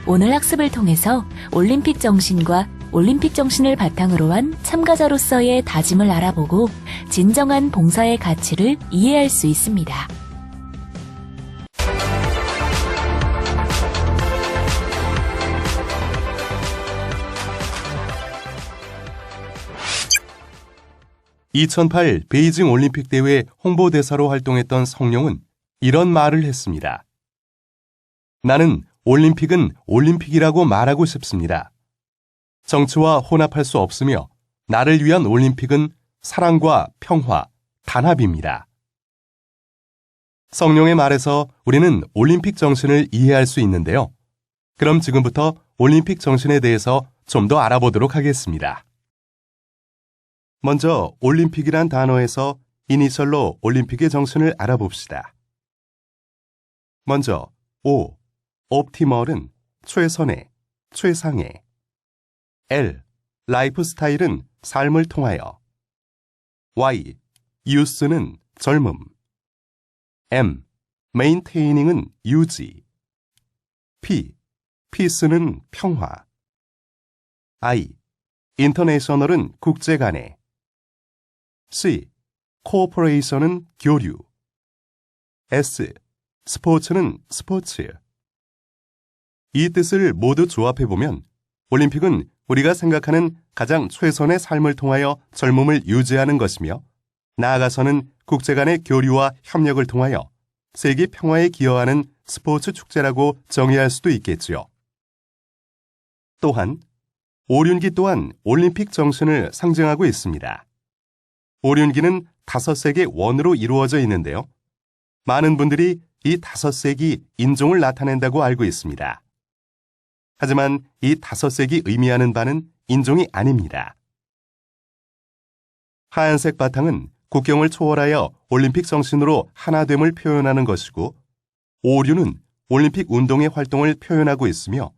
오늘 학습을 통해서 올림픽 정신과 올림픽 정신을 바탕으로 한 참가자로서의 다짐을 알아보고 진정한 봉사의 가치를 이해할 수 있습니다. (2008) 베이징 올림픽 대회 홍보대사로 활동했던 성룡은 이런 말을 했습니다. 나는 올림픽은 올림픽이라고 말하고 싶습니다. 정치와 혼합할 수 없으며 나를 위한 올림픽은 사랑과 평화, 단합입니다. 성룡의 말에서 우리는 올림픽 정신을 이해할 수 있는데요. 그럼 지금부터 올림픽 정신에 대해서 좀 더 알아보도록 하겠습니다. 먼저 올림픽이란 단어에서 이니셜로 올림픽의 정신을 알아봅시다. 먼저 O, 옵티멀은 최선의, 최상의. L, 라이프 스타일은 삶을 통하여. Y, 유스는 젊음. M, 메인테이닝은 유지. P, 피스는 평화. I, 인터내셔널은 국제 간의. C, 코퍼레이션은 교류. S, 스포츠는 스포츠. 이 뜻을 모두 조합해보면 올림픽은 우리가 생각하는 가장 최선의 삶을 통하여 젊음을 유지하는 것이며 나아가서는 국제 간의 교류와 협력을 통하여 세계 평화에 기여하는 스포츠 축제라고 정의할 수도 있겠지요. 또한 오륜기 또한 올림픽 정신을 상징하고 있습니다. 오륜기는 5색의 원으로 이루어져 있는데요. 많은 분들이 이 5색이 인종을 나타낸다고 알고 있습니다. 하지만 이 5색이 의미하는 바는 인종이 아닙니다. 하얀색 바탕은 국경을 초월하여 올림픽 정신으로 하나됨을 표현하는 것이고, 오륜은 올림픽 운동의 활동을 표현하고 있으며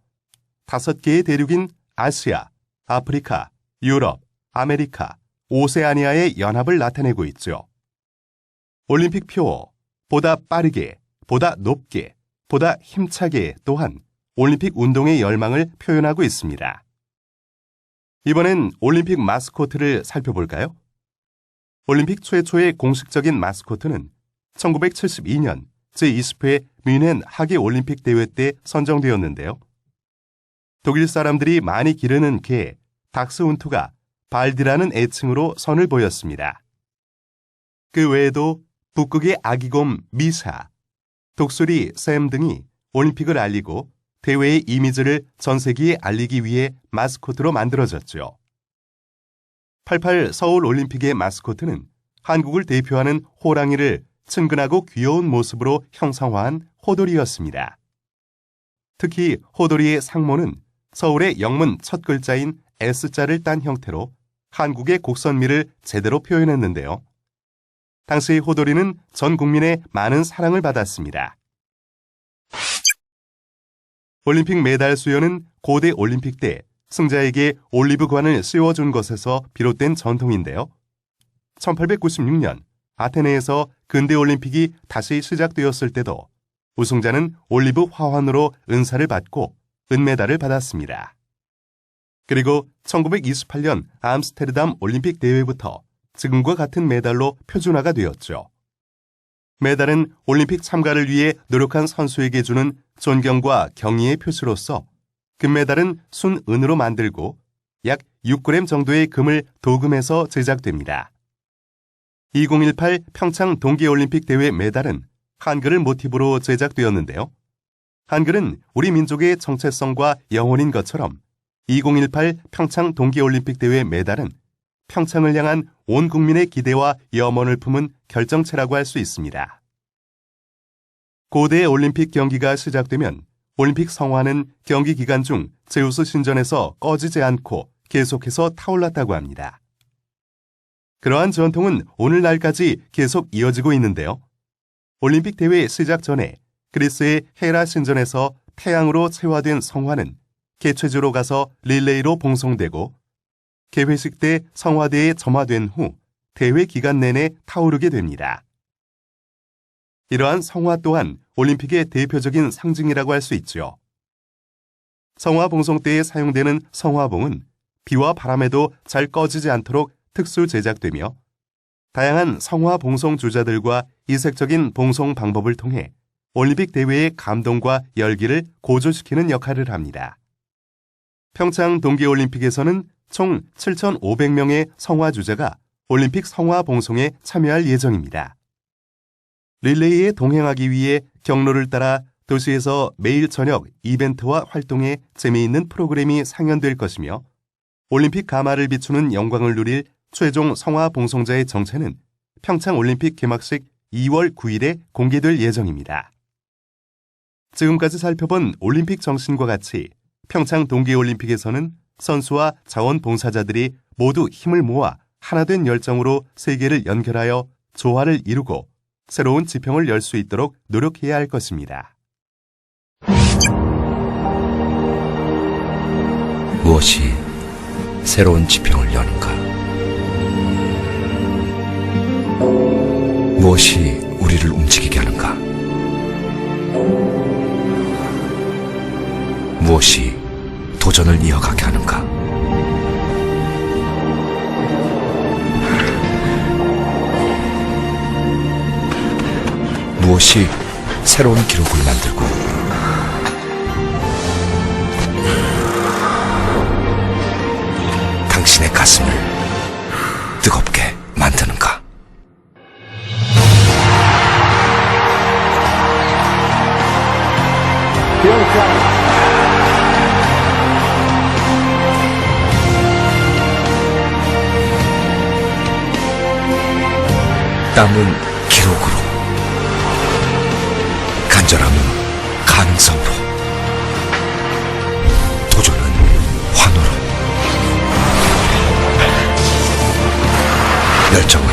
5개의 대륙인 아시아, 아프리카, 유럽, 아메리카, 오세아니아의 연합을 나타내고 있죠. 올림픽 표, 보다 빠르게, 보다 높게, 보다 힘차게 또한 올림픽 운동의 열망을 표현하고 있습니다. 이번엔 올림픽 마스코트를 살펴볼까요? 올림픽 최초의 공식적인 마스코트는 1972년 제20회 뮌헨 하계 올림픽 대회 때 선정되었는데요. 독일 사람들이 많이 기르는 개, 닥스훈트가 발디라는 애칭으로 선을 보였습니다. 그 외에도 북극의 아기곰 미샤, 독수리 샘 등이 올림픽을 알리고 대회의 이미지를 전 세계에 알리기 위해 마스코트로 만들어졌죠. 88 서울 올림픽의 마스코트는 한국을 대표하는 호랑이를 친근하고 귀여운 모습으로 형상화한 호돌이였습니다. 특히 호돌이의 상모는 서울의 영문 첫 글자인 S자를 딴 형태로 한국의 곡선미를 제대로 표현했는데요. 당시 호돌이는 전 국민의 많은 사랑을 받았습니다. 올림픽 메달 수여는 고대 올림픽 때 승자에게 올리브관을 씌워준 것에서 비롯된 전통인데요. 1896년 아테네에서 근대올림픽이 다시 시작되었을 때도 우승자는 올리브 화환으로 은사를 받고 은메달을 받았습니다. 그리고 1928년 암스테르담 올림픽 대회부터 지금과 같은 메달로 표준화가 되었죠. 메달은 올림픽 참가를 위해 노력한 선수에게 주는 존경과 경의의 표시로서 금메달은 순은으로 만들고 약 6g 정도의 금을 도금해서 제작됩니다. 2018 평창 동계올림픽 대회 메달은 한글을 모티브로 제작되었는데요. 한글은 우리 민족의 정체성과 영혼인 것처럼 2018 평창 동계올림픽 대회 메달은 평창을 향한 온 국민의 기대와 염원을 품은 결정체라고 할 수 있습니다. 고대 올림픽 경기가 시작되면 올림픽 성화는 경기 기간 중 제우스 신전에서 꺼지지 않고 계속해서 타올랐다고 합니다. 그러한 전통은 오늘날까지 계속 이어지고 있는데요. 올림픽 대회 시작 전에 그리스의 헤라 신전에서 태양으로 체화된 성화는 개최지로 가서 릴레이로 봉송되고 개회식 때 성화대에 점화된 후 대회 기간 내내 타오르게 됩니다. 이러한 성화 또한 올림픽의 대표적인 상징이라고 할 수 있죠. 성화봉송 때에 사용되는 성화봉은 비와 바람에도 잘 꺼지지 않도록 특수 제작되며 다양한 성화봉송 주자들과 이색적인 봉송 방법을 통해 올림픽 대회의 감동과 열기를 고조시키는 역할을 합니다. 평창 동계올림픽에서는 총 7,500명의 성화 주자가 올림픽 성화 봉송에 참여할 예정입니다. 릴레이에 동행하기 위해 경로를 따라 도시에서 매일 저녁 이벤트와 활동에 재미있는 프로그램이 상연될 것이며 올림픽 가마를 비추는 영광을 누릴 최종 성화 봉송자의 정체는 평창 올림픽 개막식 2월 9일에 공개될 예정입니다. 지금까지 살펴본 올림픽 정신과 같이 평창 동계올림픽에서는 선수와 자원봉사자들이 모두 힘을 모아 하나된 열정으로 세계를 연결하여 조화를 이루고 새로운 지평을 열 수 있도록 노력해야 할 것입니다. 무엇이 새로운 지평을 여는가? 무엇이 우리를 움직이게 하는가? 무엇이 도전을 이어가게 하는가? 무엇이 새로운 기록을 만들고 당신의 가슴을 뜨겁게 만드는가? 땀은 기록으로, 간절함은 가능성으로, 도전은 환호로, 열정은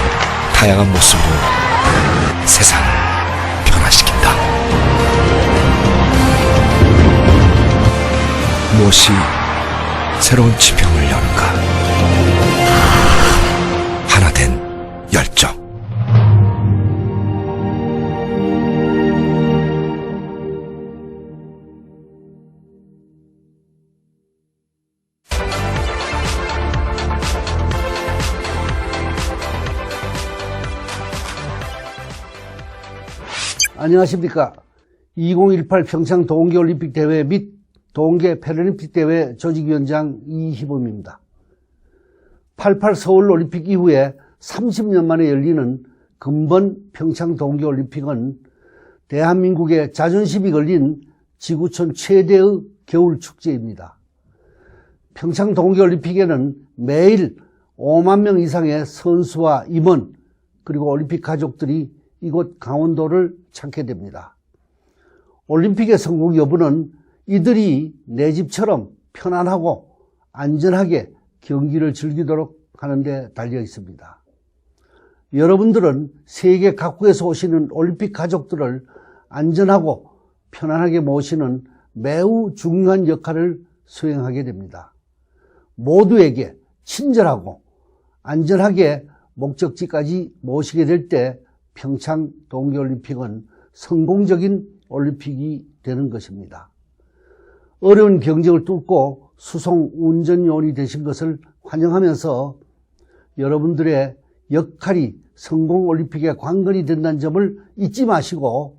다양한 모습으로 세상을 변화시킨다. 무엇이 새로운 지평을 여는가? 하나된 열정. 안녕하십니까. 2018 평창 동계올림픽 대회 및 동계 패럴림픽 대회 조직위원장 이희범입니다. 88 서울올림픽 이후에 30년 만에 열리는 금번 평창 동계올림픽은 대한민국의 자존심이 걸린 지구촌 최대의 겨울축제입니다. 평창 동계올림픽에는 매일 5만 명 이상의 선수와 임원 그리고 올림픽 가족들이 이곳 강원도를 찾게 됩니다. 올림픽의 성공 여부는 이들이 내 집처럼 편안하고 안전하게 경기를 즐기도록 하는 데 달려 있습니다. 여러분들은 세계 각국에서 오시는 올림픽 가족들을 안전하고 편안하게 모시는 매우 중요한 역할을 수행하게 됩니다. 모두에게 친절하고 안전하게 목적지까지 모시게 될 때 평창 동계올림픽은 성공적인 올림픽이 되는 것입니다. 어려운 경쟁을 뚫고 수송 운전요원이 되신 것을 환영하면서 여러분들의 역할이 성공 올림픽의 관건이 된다는 점을 잊지 마시고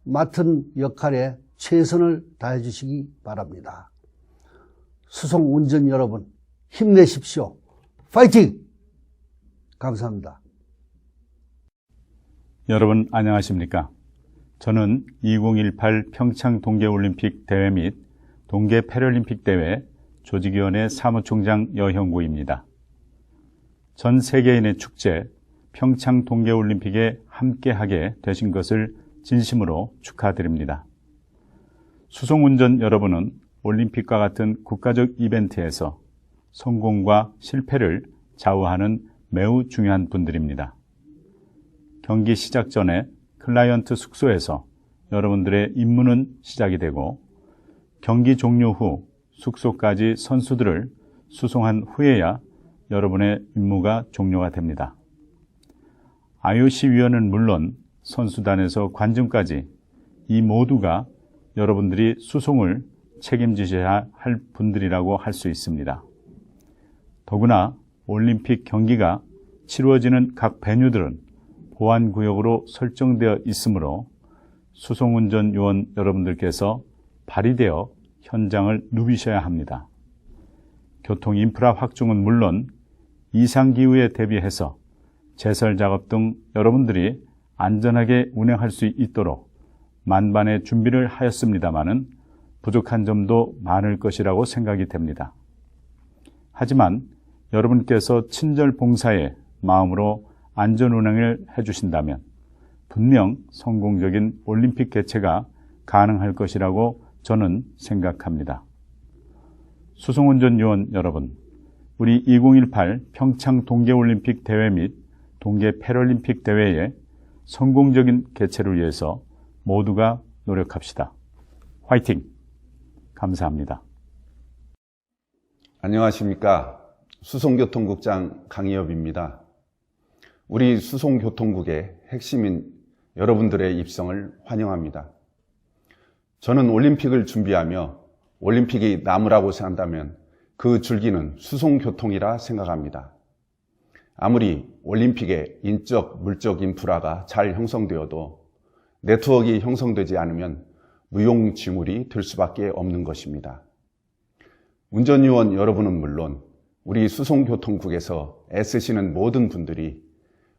맡은 역할에 최선을 다해 주시기 바랍니다. 수송 운전 여러분 힘내십시오. 파이팅! 감사합니다. 여러분 안녕하십니까? 저는 2018 평창 동계올림픽 대회 및 동계 패럴림픽 대회 조직위원회 사무총장 여형구입니다. 전 세계인의 축제 평창 동계올림픽에 함께하게 되신 것을 진심으로 축하드립니다. 수송운전 여러분은 올림픽과 같은 국가적 이벤트에서 성공과 실패를 좌우하는 매우 중요한 분들입니다. 경기 시작 전에 클라이언트 숙소에서 여러분들의 임무는 시작이 되고 경기 종료 후 숙소까지 선수들을 수송한 후에야 여러분의 임무가 종료가 됩니다. IOC 위원은 물론 선수단에서 관중까지 이 모두가 여러분들이 수송을 책임지셔야 할 분들이라고 할 수 있습니다. 더구나 올림픽 경기가 치루어지는 각 베뉴들은 보안구역으로 설정되어 있으므로 수송운전 요원 여러분들께서 발휘되어 현장을 누비셔야 합니다. 교통 인프라 확충은 물론 이상기후에 대비해서 제설 작업 등 여러분들이 안전하게 운행할 수 있도록 만반의 준비를 하였습니다마는 부족한 점도 많을 것이라고 생각이 됩니다. 하지만 여러분께서 친절 봉사의 마음으로 안전 운행을 해주신다면 분명 성공적인 올림픽 개최가 가능할 것이라고 저는 생각합니다. 수송운전 요원 여러분, 우리 2018 평창 동계올림픽 대회 및 동계 패럴림픽 대회의 성공적인 개최를 위해서 모두가 노력합시다. 화이팅! 감사합니다. 안녕하십니까. 수송교통국장 강희엽입니다. 우리 수송교통국의 핵심인 여러분들의 입성을 환영합니다. 저는 올림픽을 준비하며 올림픽이 나무라고 한다면 그 줄기는 수송교통이라 생각합니다. 아무리 올림픽의 인적, 물적 인프라가 잘 형성되어도 네트워크가 형성되지 않으면 무용지물이 될 수밖에 없는 것입니다. 운전요원 여러분은 물론 우리 수송교통국에서 애쓰시는 모든 분들이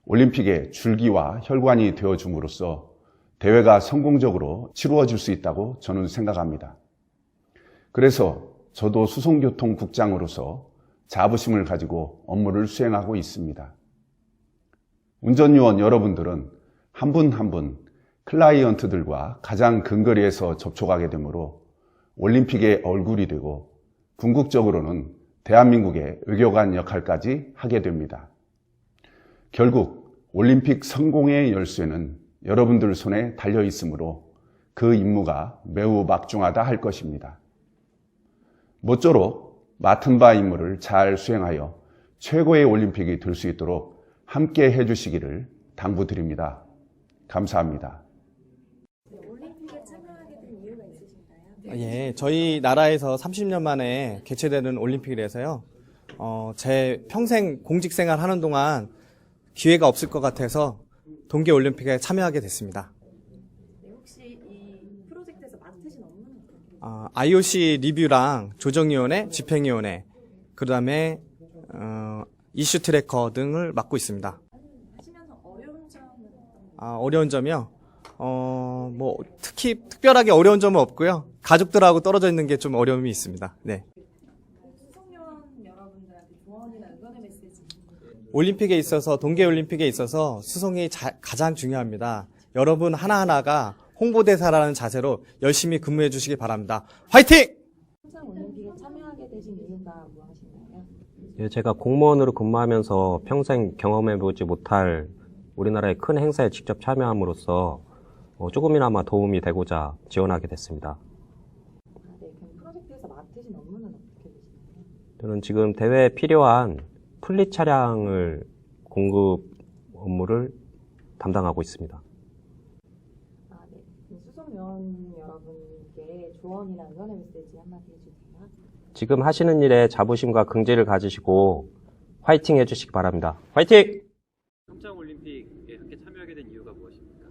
올림픽의 줄기와 혈관이 되어줌으로써 대회가 성공적으로 치루어질 수 있다고 저는 생각합니다. 그래서 저도 수송교통국장으로서 자부심을 가지고 업무를 수행하고 있습니다. 운전요원 여러분들은 한 분 한 분 클라이언트들과 가장 근거리에서 접촉하게 되므로 올림픽의 얼굴이 되고 궁극적으로는 대한민국의 외교관 역할까지 하게 됩니다. 결국 올림픽 성공의 열쇠는 여러분들 손에 달려 있으므로 그 임무가 매우 막중하다 할 것입니다. 모쪼록 맡은 바 임무를 잘 수행하여 최고의 올림픽이 될 수 있도록 함께 해주시기를 당부드립니다. 감사합니다. 올림픽에 참여하게 된 이유가 있으신가요? 예, 저희 나라에서 30년 만에 개최되는 올림픽이라서요. 제 평생 공직 생활 하는 동안 기회가 없을 것 같아서 동계올림픽에 참여하게 됐습니다. 네, 혹시 이 프로젝트에서 맡으신 업무는 어떻게 되세요? IOC 리뷰랑 조정위원회, 집행위원회, 그 다음에 이슈 트래커 등을 맡고 있습니다. 하시면서 어려운 점은 어떤 게 어려운 점이요? 특히 특별하게 어려운 점은 없고요. 가족들하고 떨어져 있는 게 좀 어려움이 있습니다. 네. 수송요원 여러분들한테 조언이나 응원의 메시지 올림픽에 있어서, 동계올림픽에 있어서 수송이 가장 중요합니다. 여러분 하나하나가 홍보대사라는 자세로 열심히 근무해 주시기 바랍니다. 화이팅! 평창 올림픽에 참여하게 되신 이유가 무엇인가요? 예, 제가 공무원으로 근무하면서 평생 경험해보지 못할 우리나라의 큰 행사에 직접 참여함으로써 조금이나마 도움이 되고자 지원하게 됐습니다. 네, 그럼 프로젝트에서 맡으신 업무는 어떻게 되시나요? 저는 지금 대회에 필요한 플릿 차량을 공급 업무를 담당하고 있습니다. 네. 그럼 수송요원 여러분께 조언이나 응원의 메시지 한마디 해주세요. 지금 하시는 일에 자부심과 긍지를 가지시고 화이팅 해주시기 바랍니다. 화이팅! 평창 올림픽에 함께 참여하게 된 이유가 무엇입니까?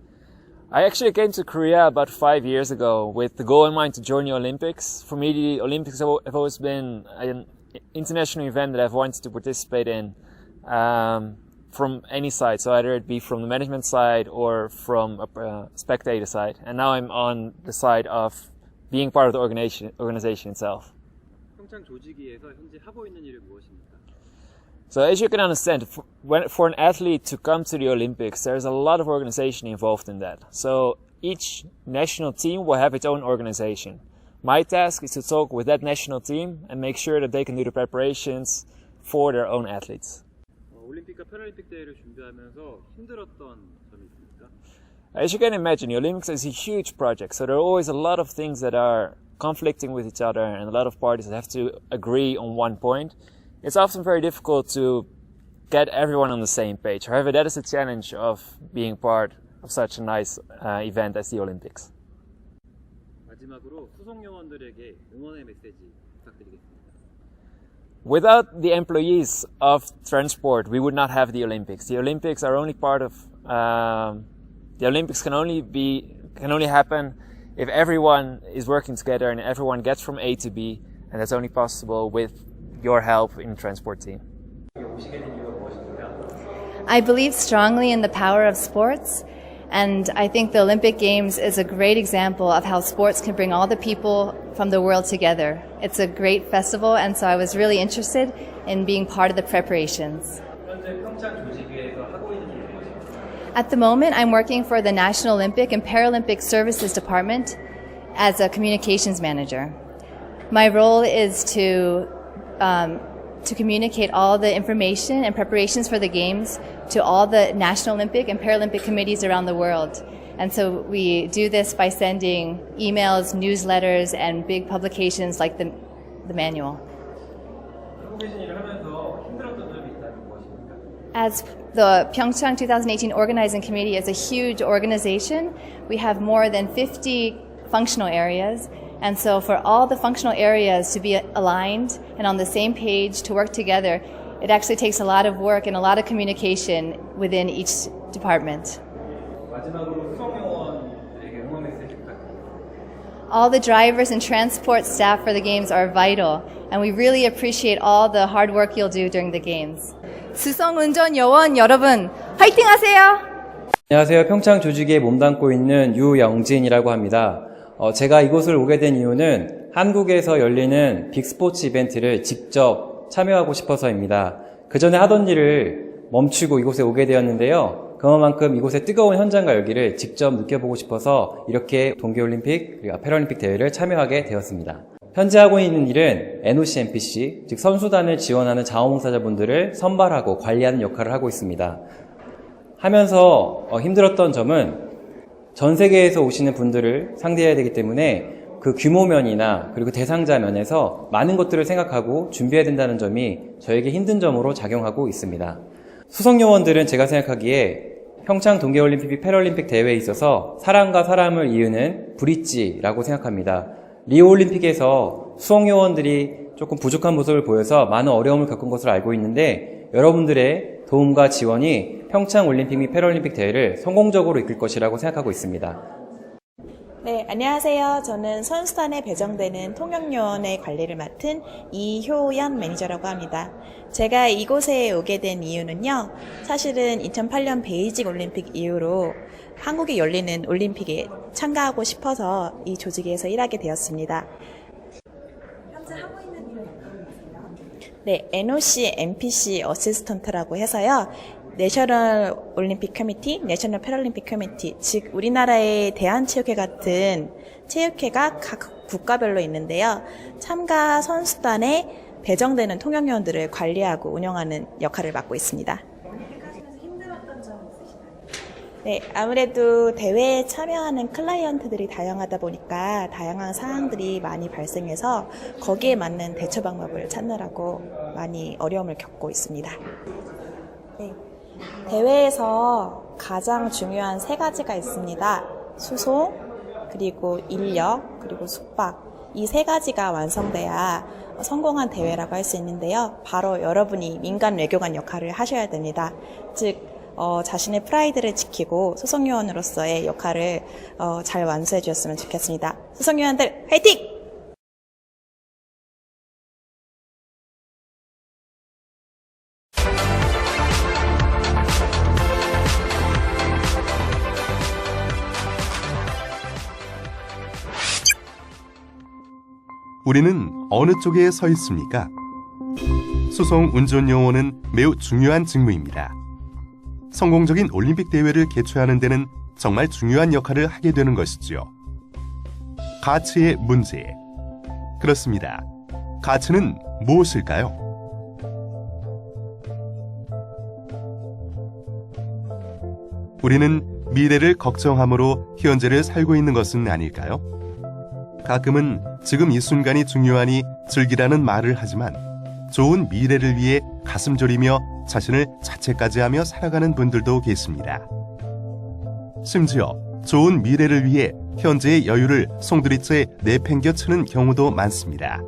I actually came to Korea about 5 years ago with the goal in mind to join the Olympics. For me, the Olympics have always been an international event that I've wanted to participate in from any side. So either it be from the management side or from a spectator side. And now I'm on the side of being part of the organization itself. 평창 조직위에서 현재 하고 있는 일이 무엇입니까? So as you can understand, for an athlete to come to the Olympics, there's a lot of organization involved in that. So each national team will have its own organization. My task is to talk with that national team and make sure that they can do the preparations for their own athletes. 올림픽과 패럴림픽 대회를 준비하면서 힘들었던 점이 있습니까? As you can imagine, the Olympics is a huge project, so there are always a lot of things that are conflicting with each other and a lot of parties that have to agree on one point. It's often very difficult to get everyone on the same page. However, that is the challenge of being part such a nice event as the Olympics. 마지막으로 수송 요원들에게 응원의 메시지 부탁드리겠습니다. Without the employees of transport, we would not have the Olympics. The Olympics are only part of. The Olympics can only happen if everyone is working together and everyone gets from A to B, and that's only possible with your help in the transport team. I believe strongly in the power of sports, and I think the Olympic Games is a great example of how sports can bring all the people from the world together. It's a great festival, and so I was really interested in being part of the preparations. At the moment, I'm working for the National Olympic and Paralympic Services Department as a communications manager. My role is to communicate all the information and preparations for the games to all the National Olympic and Paralympic committees around the world. And so we do this by sending emails, newsletters, and big publications like the manual. As the Pyeongchang 2018 Organizing Committee is a huge organization, we have more than 50 functional areas. And so for all the functional areas to be aligned and on the same page to work together, it actually takes a lot of work and a lot of communication within each department. All the drivers and transport staff for the games are vital, and we really appreciate all the hard work you'll do during the games. 수송운전 요원 여러분, 화이팅 하세요! 안녕하세요. 평창 조직에 몸담고 있는 유영진이라고 합니다. 제가 이곳을 오게 된 이유는 한국에서 열리는 빅스포츠 이벤트를 직접 참여하고 싶어서입니다. 그 전에 하던 일을 멈추고 이곳에 오게 되었는데요. 그만큼 이곳의 뜨거운 현장과 열기를 직접 느껴보고 싶어서 이렇게 동계올림픽 그리고 패럴림픽 대회를 참여하게 되었습니다. 현재 하고 있는 일은 NOC NPC, 즉 선수단을 지원하는 자원봉사자분들을 선발하고 관리하는 역할을 하고 있습니다. 하면서 힘들었던 점은 전 세계에서 오시는 분들을 상대해야 되기 때문에 그 규모면이나 그리고 대상자 면에서 많은 것들을 생각하고 준비해야 된다는 점이 저에게 힘든 점으로 작용하고 있습니다. 수송요원들은 제가 생각하기에 평창 동계올림픽 패럴림픽 대회에 있어서 사람과 사람을 이으는 브릿지라고 생각합니다. 리오올림픽에서 수송요원들이 조금 부족한 모습을 보여서 많은 어려움을 겪은 것으로 알고 있는데 여러분들의 도움과 지원이 평창 올림픽 및 패럴림픽 대회를 성공적으로 이끌 것이라고 생각하고 있습니다. 네, 안녕하세요. 저는 선수단에 배정되는 통역요원의 관리를 맡은 이효연 매니저라고 합니다. 제가 이곳에 오게 된 이유는요. 사실은 2008년 베이징 올림픽 이후로 한국에 열리는 올림픽에 참가하고 싶어서 이 조직에서 일하게 되었습니다. 현재 하고 있는 일은 어떤 일이세요? 네, NOC NPC 어시스턴트라고 해서요. 내셔널 올림픽 커미티, 내셔널 패럴림픽 커미티, 즉 우리나라의 대한체육회 같은 체육회가 각 국가별로 있는데요. 참가 선수단에 배정되는 통역요원들을 관리하고 운영하는 역할을 맡고 있습니다. 힘들었던 점이 있으시나요? 네, 아무래도 대회에 참여하는 클라이언트들이 다양하다 보니까 다양한 사항들이 많이 발생해서 거기에 맞는 대처 방법을 찾느라고 많이 어려움을 겪고 있습니다. 네. 대회에서 가장 중요한 3가지가 있습니다. 수송, 그리고 인력, 그리고 숙박. 이 3가지가 완성돼야 성공한 대회라고 할 수 있는데요. 바로 여러분이 민간 외교관 역할을 하셔야 됩니다. 즉 자신의 프라이드를 지키고 수송요원으로서의 역할을 잘 완수해 주셨으면 좋겠습니다. 수송요원들 화이팅! 우리는 어느 쪽에 서 있습니까? 수송 운전 요원은 매우 중요한 직무입니다. 성공적인 올림픽 대회를 개최하는 데는 정말 중요한 역할을 하게 되는 것이지요. 가치의 문제. 그렇습니다. 가치는 무엇일까요? 우리는 미래를 걱정함으로 현재를 살고 있는 것은 아닐까요? 가끔은 지금 이 순간이 중요하니 즐기라는 말을 하지만 좋은 미래를 위해 가슴 졸이며 자신을 자책까지 하며 살아가는 분들도 계십니다. 심지어 좋은 미래를 위해 현재의 여유를 송두리째 내팽겨치는 경우도 많습니다.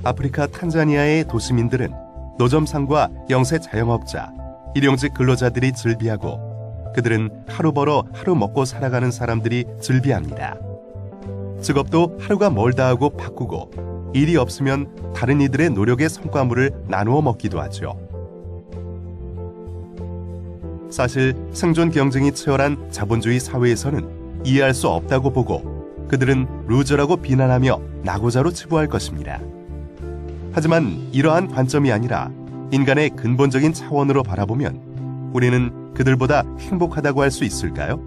아프리카 탄자니아의 도시민들은 노점상과 영세 자영업자, 일용직 근로자들이 즐비하고 그들은 하루 벌어 하루 먹고 살아가는 사람들이 즐비합니다. 직업도 하루가 멀다 하고 바꾸고 일이 없으면 다른 이들의 노력의 성과물을 나누어 먹기도 하죠. 사실 생존 경쟁이 치열한 자본주의 사회에서는 이해할 수 없다고 보고 그들은 루저라고 비난하며 낙오자로 치부할 것입니다. 하지만 이러한 관점이 아니라 인간의 근본적인 차원으로 바라보면 우리는 그들보다 행복하다고 할 수 있을까요?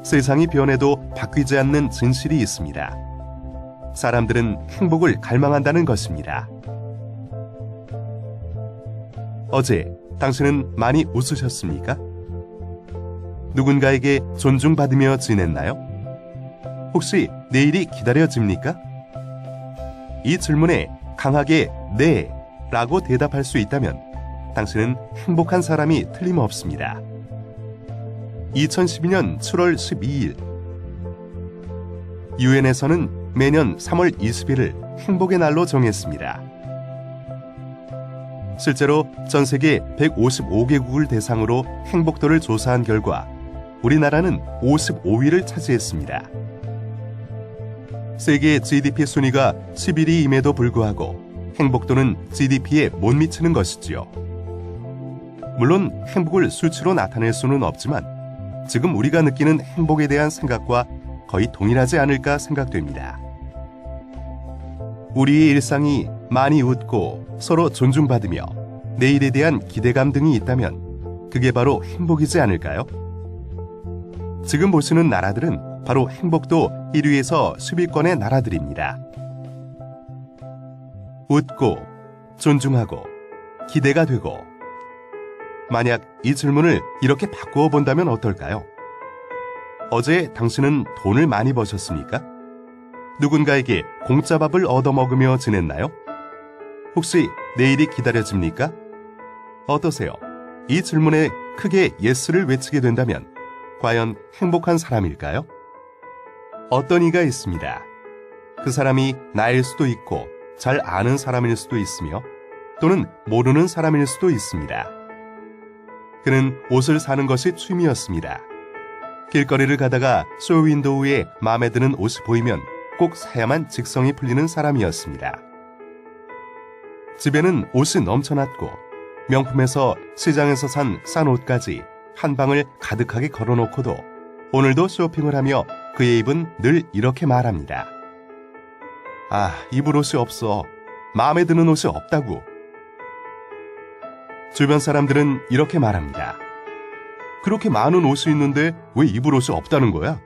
세상이 변해도 바뀌지 않는 진실이 있습니다. 사람들은 행복을 갈망한다는 것입니다. 어제 당신은 많이 웃으셨습니까? 누군가에게 존중받으며 지냈나요? 혹시 내일이 기다려집니까? 이 질문에 강하게 네 라고 대답할 수 있다면 당신은 행복한 사람이 틀림없습니다. 2012년 7월 12일 유엔에서는 매년 3월 20일을 행복의 날로 정했습니다. 실제로 전 세계 155개국을 대상으로 행복도를 조사한 결과 우리나라는 55위를 차지했습니다. 세계 GDP 순위가 11위임에도 불구하고 행복도는 GDP에 못 미치는 것이지요. 물론 행복을 수치로 나타낼 수는 없지만 지금 우리가 느끼는 행복에 대한 생각과 거의 동일하지 않을까 생각됩니다. 우리의 일상이 많이 웃고 서로 존중받으며 내일에 대한 기대감 등이 있다면 그게 바로 행복이지 않을까요? 지금 보시는 나라들은 바로 행복도 1위에서 10위권의 나라들입니다. 웃고 존중하고 기대가 되고 만약 이 질문을 이렇게 바꾸어 본다면 어떨까요? 어제 당신은 돈을 많이 버셨습니까? 누군가에게 공짜 밥을 얻어먹으며 지냈나요? 혹시 내일이 기다려집니까? 어떠세요? 이 질문에 크게 예스를 외치게 된다면 과연 행복한 사람일까요? 어떤 이가 있습니다. 그 사람이 나일 수도 있고 잘 아는 사람일 수도 있으며 또는 모르는 사람일 수도 있습니다. 그는 옷을 사는 것이 취미였습니다. 길거리를 가다가 쇼윈도우에 마음에 드는 옷이 보이면 꼭 사야만 직성이 풀리는 사람이었습니다. 집에는 옷이 넘쳐났고 명품에서 시장에서 산 싼 옷까지 한 방을 가득하게 걸어놓고도 오늘도 쇼핑을 하며 그의 입은 늘 이렇게 말합니다. 아, 입을 옷이 없어. 마음에 드는 옷이 없다고. 주변 사람들은 이렇게 말합니다. 그렇게 많은 옷이 있는데 왜 입을 옷이 없다는 거야?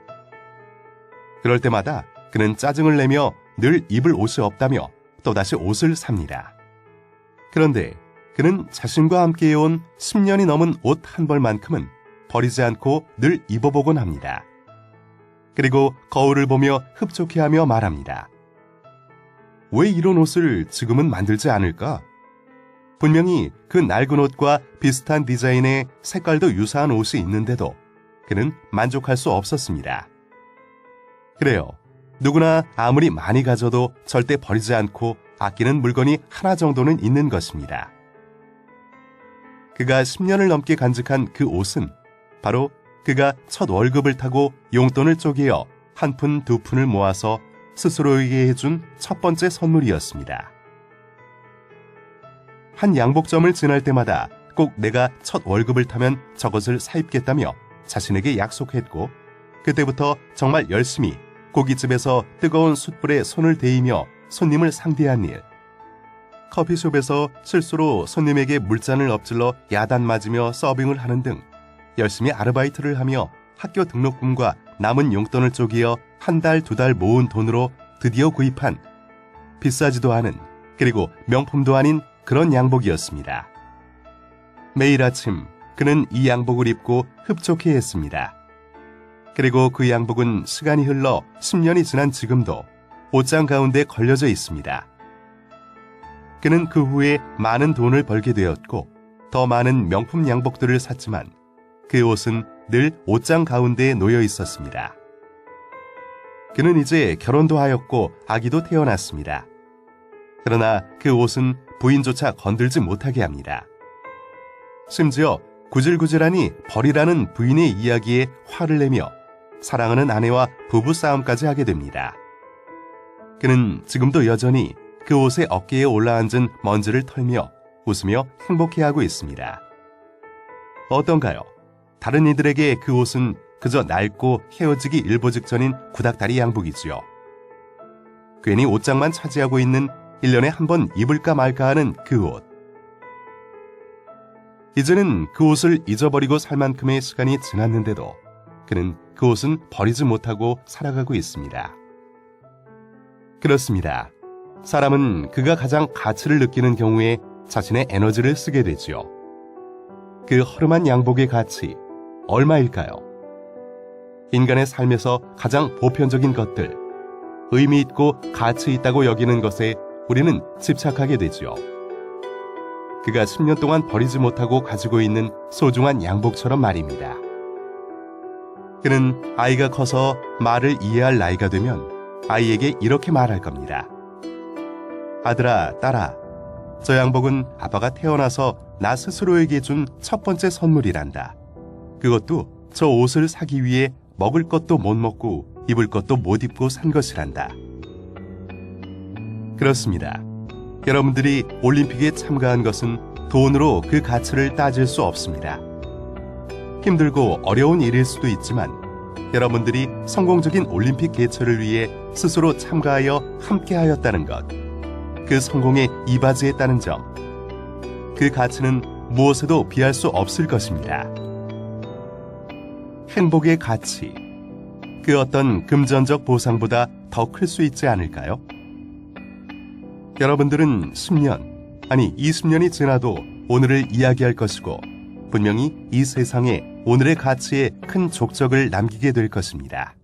그럴 때마다 그는 짜증을 내며 늘 입을 옷이 없다며 또다시 옷을 삽니다. 그런데 그는 자신과 함께 해온 10년이 넘은 옷 한 벌만큼은 버리지 않고 늘 입어보곤 합니다. 그리고 거울을 보며 흡족해하며 말합니다. 왜 이런 옷을 지금은 만들지 않을까? 분명히 그 낡은 옷과 비슷한 디자인의 색깔도 유사한 옷이 있는데도 그는 만족할 수 없었습니다. 그래요. 누구나 아무리 많이 가져도 절대 버리지 않고 아끼는 물건이 하나 정도는 있는 것입니다. 그가 10년을 넘게 간직한 그 옷은 바로 그가 첫 월급을 타고 용돈을 쪼개어 한 푼, 두 푼을 모아서 스스로에게 해준 첫 번째 선물이었습니다. 한 양복점을 지날 때마다 꼭 내가 첫 월급을 타면 저것을 사입겠다며 자신에게 약속했고 그때부터 정말 열심히 고깃집에서 뜨거운 숯불에 손을 대이며 손님을 상대한 일, 커피숍에서 실수로 손님에게 물잔을 엎질러 야단 맞으며 서빙을 하는 등 열심히 아르바이트를 하며 학교 등록금과 남은 용돈을 쪼개어 한 달, 두 달 모은 돈으로 드디어 구입한 비싸지도 않은 그리고 명품도 아닌 그런 양복이었습니다. 매일 아침 그는 이 양복을 입고 흡족해했습니다. 그리고 그 양복은 시간이 흘러 10년이 지난 지금도 옷장 가운데 걸려져 있습니다. 그는 그 후에 많은 돈을 벌게 되었고 더 많은 명품 양복들을 샀지만 그 옷은 늘 옷장 가운데에 놓여 있었습니다. 그는 이제 결혼도 하였고 아기도 태어났습니다. 그러나 그 옷은 부인조차 건들지 못하게 합니다. 심지어 구질구질하니 버리라는 부인의 이야기에 화를 내며 사랑하는 아내와 부부싸움까지 하게 됩니다. 그는 지금도 여전히 그 옷의 어깨에 올라앉은 먼지를 털며 웃으며 행복해하고 있습니다. 어떤가요? 다른 이들에게 그 옷은 그저 낡고 헤어지기 일보 직전인 구닥다리 양복이지요. 괜히 옷장만 차지하고 있는 1년에 한 번 입을까 말까 하는 그 옷. 이제는 그 옷을 잊어버리고 살 만큼의 시간이 지났는데도 그는 그 옷은 버리지 못하고 살아가고 있습니다. 그렇습니다. 사람은 그가 가장 가치를 느끼는 경우에 자신의 에너지를 쓰게 되지요. 그 허름한 양복의 가치, 얼마일까요? 인간의 삶에서 가장 보편적인 것들, 의미 있고 가치 있다고 여기는 것에 우리는 집착하게 되지요. 그가 10년 동안 버리지 못하고 가지고 있는 소중한 양복처럼 말입니다. 그는 아이가 커서 말을 이해할 나이가 되면 아이에게 이렇게 말할 겁니다. 아들아, 딸아, 저 양복은 아빠가 태어나서 나 스스로에게 준 첫 번째 선물이란다. 그것도 저 옷을 사기 위해 먹을 것도 못 먹고 입을 것도 못 입고 산 것이란다. 그렇습니다. 여러분들이 올림픽에 참가한 것은 돈으로 그 가치를 따질 수 없습니다. 힘들고 어려운 일일 수도 있지만 여러분들이 성공적인 올림픽 개최를 위해 스스로 참가하여 함께하였다는 것, 그 성공에 이바지했다는 점, 그 가치는 무엇에도 비할 수 없을 것입니다. 행복의 가치, 그 어떤 금전적 보상보다 더 클 수 있지 않을까요? 여러분들은 10년, 아니 20년이 지나도 오늘을 이야기할 것이고 분명히 이 세상에 오늘의 가치에 큰 족적을 남기게 될 것입니다.